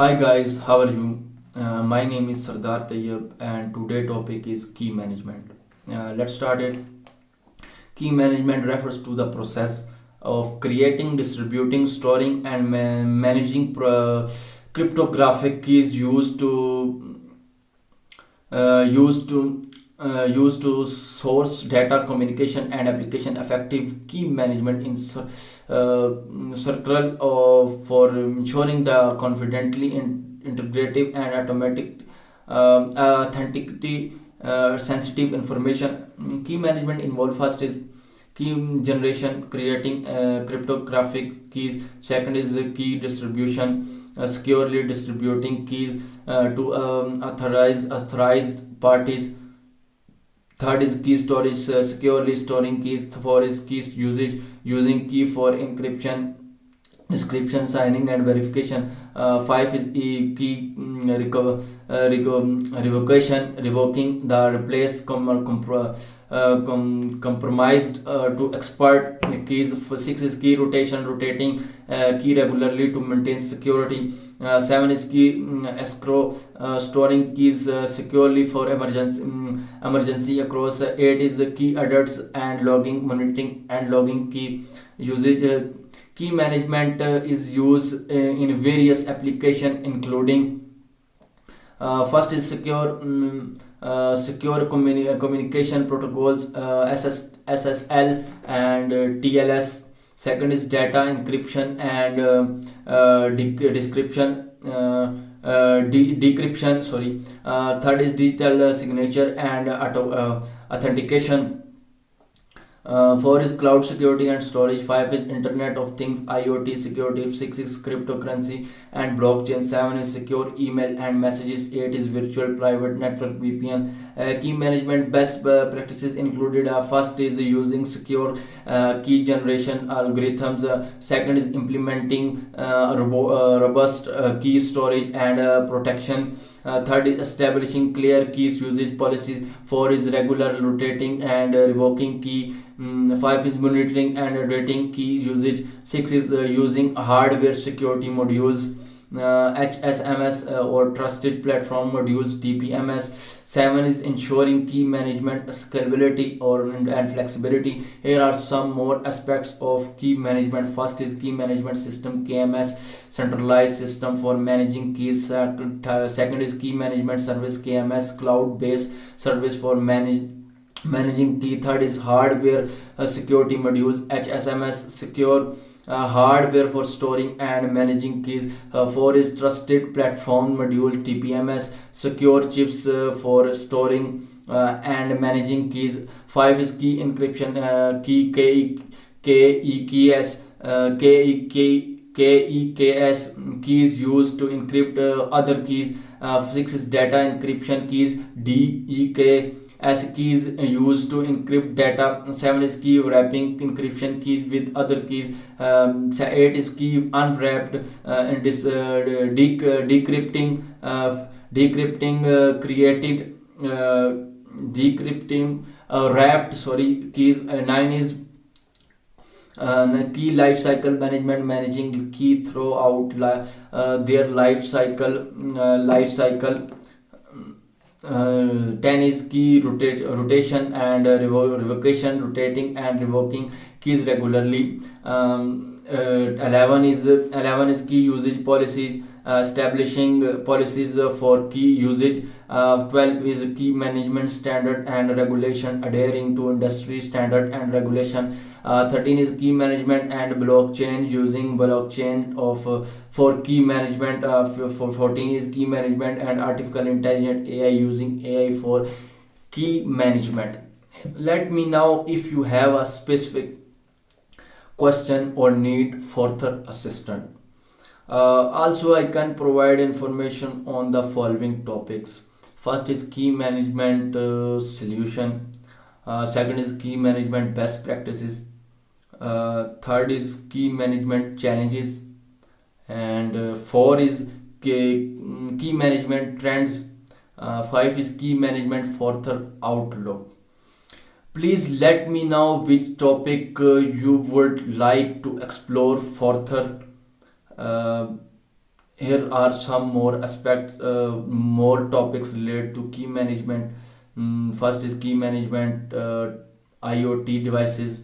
Hi guys, how are you? My name is Sardar Tayyab and today topic is key management. Let's start it. Key management refers to the process of creating, distributing, storing and managing cryptographic keys used to source data communication and application effective key management in circle of for ensuring the confidently integrative and automatic authenticity sensitive information. Key management involve first is key generation, creating cryptographic keys. Second is key distribution, securely distributing keys to authorized parties. Third is key storage, securely storing keys. Four is key usage, using key for encryption, description, signing and verification. Five is key revocation, revoking the replace compromised to expert keys. Six is key rotation, rotating key regularly to maintain security. Seven is key escrow, storing keys securely for emergency across. Eight is the key adults and logging, monitoring and logging key usage. Key management is used in various applications, including first is secure communication protocols, SSL and TLS. Second is data encryption and decryption. Sorry. Third is digital signature and authentication. Four is cloud security and storage. Five is Internet of Things IoT security. Six is cryptocurrency and blockchain. Seven is secure email and messages. Eight is virtual private network VPN. Key management best practices included first is using secure key generation algorithms. Second is implementing robust key storage and protection. Third is establishing clear keys usage policies. Four is regular rotating and revoking key. Five is monitoring and rating key usage. Six is using hardware security modules, HSMS or trusted platform modules, TPMS. Seven is ensuring key management scalability and flexibility. Here are some more aspects of key management. First is key management system, KMS, centralized system for managing keys. Second is key management service, KMS, cloud based service for managing key. Third is hardware security modules, HSMS, secure hardware for storing and managing keys. Four is trusted platform module, TPMS, secure chips for storing and managing keys. Five is key encryption, key KEKS, KEKS keys used to encrypt other keys. Six is data encryption keys, DEK as keys used to encrypt data. Seven is key wrapping encryption keys with other keys. Eight is key unwrapped and decrypting created decrypting wrapped keys. Nine is key life cycle management, managing key throughout their life cycle. 10 is key rotation and revocation, rotating and revoking keys regularly. 11 is key usage policies, establishing policies for key usage. 12 is key management standard and regulation, adhering to industry standard and regulation. 13 is key management and blockchain, using blockchain for key management. 14 is key management and artificial intelligence, AI, using AI for key management. Let me know if you have a specific question or need further assistance. Also, I can provide information on the following topics. First is key management solution. Second is key management best practices. Third is key management challenges. And four is key management trends. Five is key management further outlook. Please let me know which topic you would like to explore further. Uh, Here are some more aspects, more topics related to key management. First is key management, IoT devices.